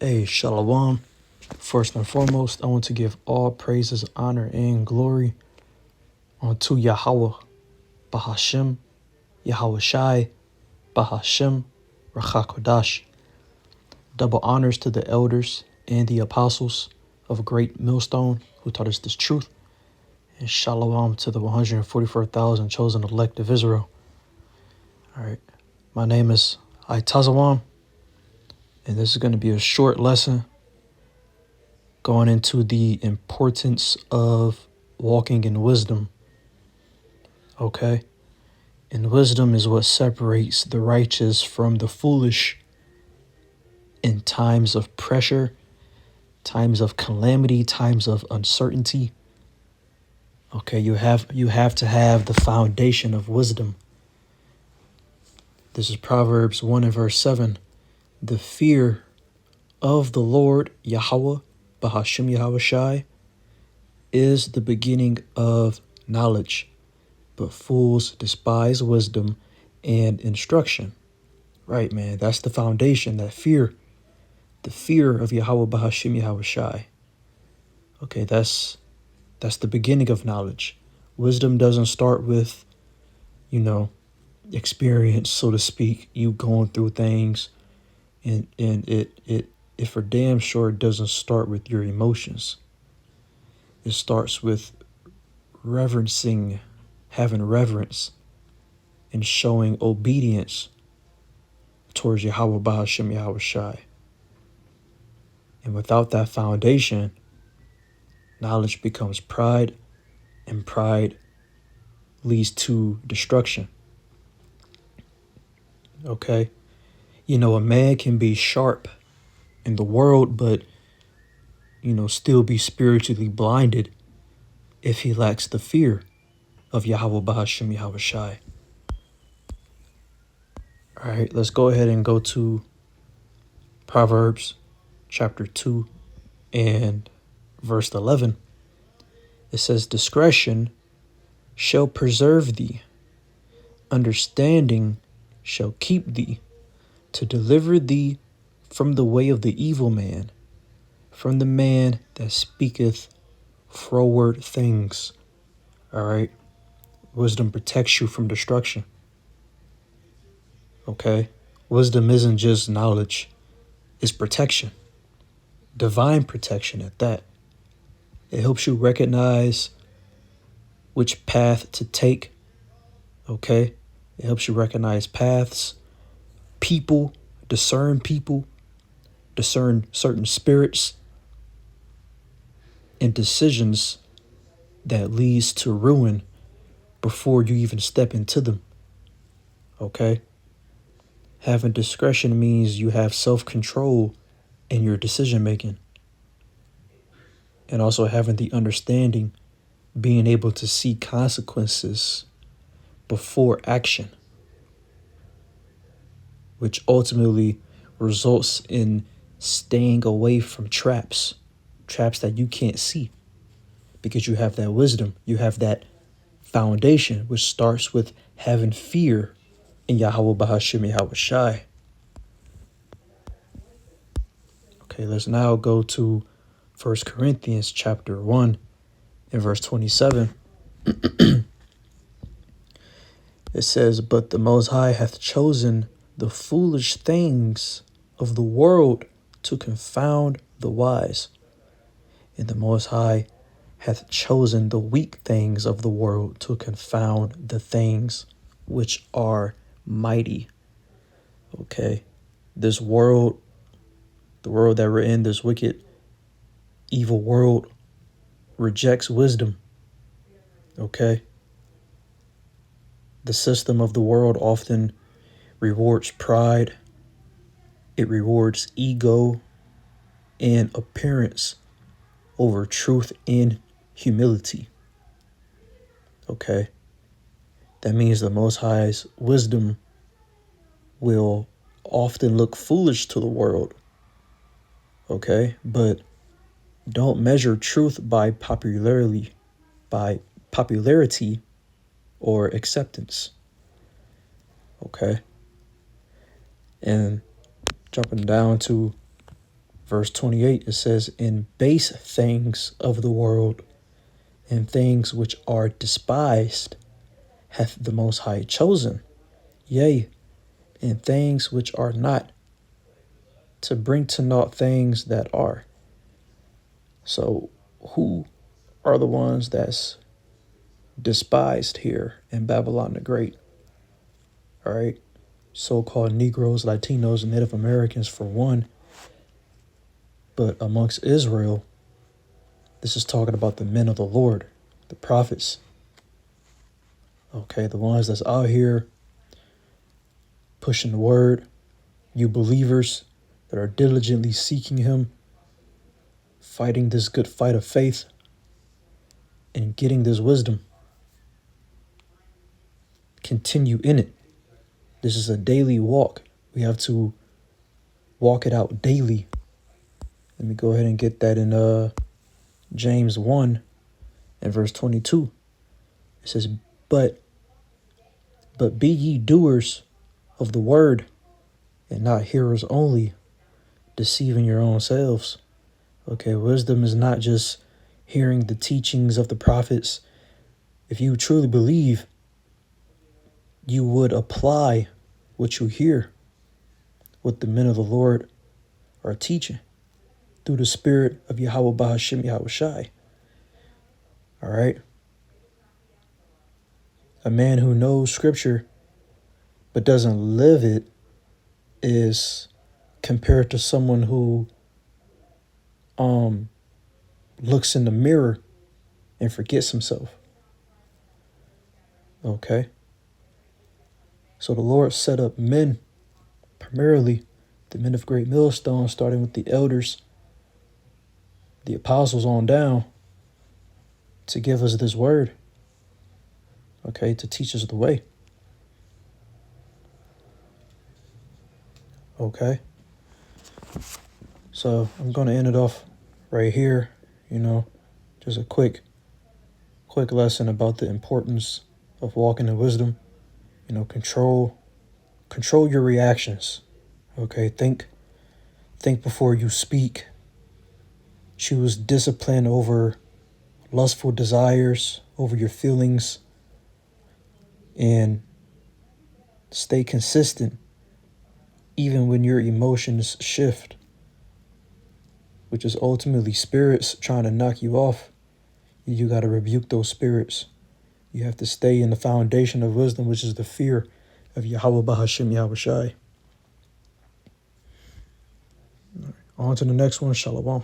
Hey, Shalom. First and foremost, I want to give all praises, honor, and glory unto Yahweh, Bahashem, Yahweh Shai, Bahashem, Rachakodash. Double honors to the elders and the apostles of Great Millstone who taught us this truth. And Shalom to the 144,000 chosen elect of Israel. All right. My name is Itazawam, and this is going to be a short lesson going into the importance of walking in wisdom. Okay? And wisdom is what separates the righteous from the foolish in times of pressure, times of calamity, times of uncertainty. Okay, you have to have the foundation of wisdom. This is Proverbs 1 and verse 7. The fear of the Lord, Yahweh, Bahashem Yahweh Shai, is the beginning of knowledge, but fools despise wisdom and instruction. Right, man, that's the foundation, that fear. The fear of Yahweh Bahashem Yahweh Shai. Okay, that's the beginning of knowledge. Wisdom doesn't start with, experience, so to speak, you going through things, and it for damn sure doesn't start with your emotions. It starts with reverencing, having reverence, and showing obedience towards Yahweh Bahashem Yahweh Shai. And without that foundation, knowledge becomes pride, and pride leads to destruction. Okay? A man can be sharp in the world, but, still be spiritually blinded if he lacks the fear of Yahweh Bahashem Yahweh Shai. All right, let's go ahead and go to Proverbs chapter 2 and verse 11. It says, discretion shall preserve thee, understanding shall keep thee, to deliver thee from the way of the evil man, from the man that speaketh froward things. All right. Wisdom protects you from destruction. Okay. Wisdom isn't just knowledge, it's protection. Divine protection at that. It helps you recognize which path to take. Okay. It helps you recognize paths, people, discern certain spirits, and decisions that leads to ruin before you even step into them. Okay? Having discretion means you have self-control in your decision making. And also having the understanding, being able to see consequences before action, which ultimately results in staying away from traps that you can't see, because you have that wisdom, you have that foundation, which starts with having fear in Yahweh Bahashem Yahweh Shai. Okay, let's now go to 1 Corinthians chapter 1 and verse 27. It says, but the Most High hath chosen the foolish things of the world to confound the wise. And the Most High hath chosen the weak things of the world to confound the things which are mighty. Okay, this world, the world that we're in, this wicked, evil world, rejects wisdom. Okay, the system of the world often rewards pride, it rewards ego and appearance over truth and humility. Okay, that means the Most High's wisdom will often look foolish to the world. Okay, but don't measure truth by popularity or acceptance. Okay, and jumping down to Verse 28, it says, in base things of the world and things which are despised hath the Most High chosen, yea, and things which are not, to bring to naught things that are. So who are the ones that's despised here in Babylon the Great? All right, so-called Negroes, Latinos, and Native Americans for one. But amongst Israel, this is talking about the men of the Lord, the prophets. Okay, the ones that's out here pushing the word, you believers that are diligently seeking him, fighting this good fight of faith, and getting this wisdom. Continue in it. This is a daily walk. We have to walk it out daily. Let me go ahead and get that in James 1 and verse 22. It says, But be ye doers of the word, and not hearers only, deceiving your own selves. Okay, wisdom is not just hearing the teachings of the prophets. If you truly believe, you would apply what you hear, what the men of the Lord are teaching through the spirit of Yahweh Bahashim Yahweh Shai. All right? A man who knows scripture but doesn't live it is compared to someone who looks in the mirror and forgets himself. Okay? So the Lord set up men, primarily the men of Great Millstone, starting with the elders, the apostles on down, to give us this word, okay, to teach us the way. Okay? So I'm going to end it off right here, just a quick lesson about the importance of walking in wisdom. Control your reactions. Okay, think before you speak. Choose discipline over lustful desires, over your feelings, and stay consistent even when your emotions shift, which is ultimately spirits trying to knock you off. You got to rebuke those spirits. You have to stay in the foundation of wisdom, which is the fear of Yahweh Bahashim Yahweh Shai. On to the next one. Shalom.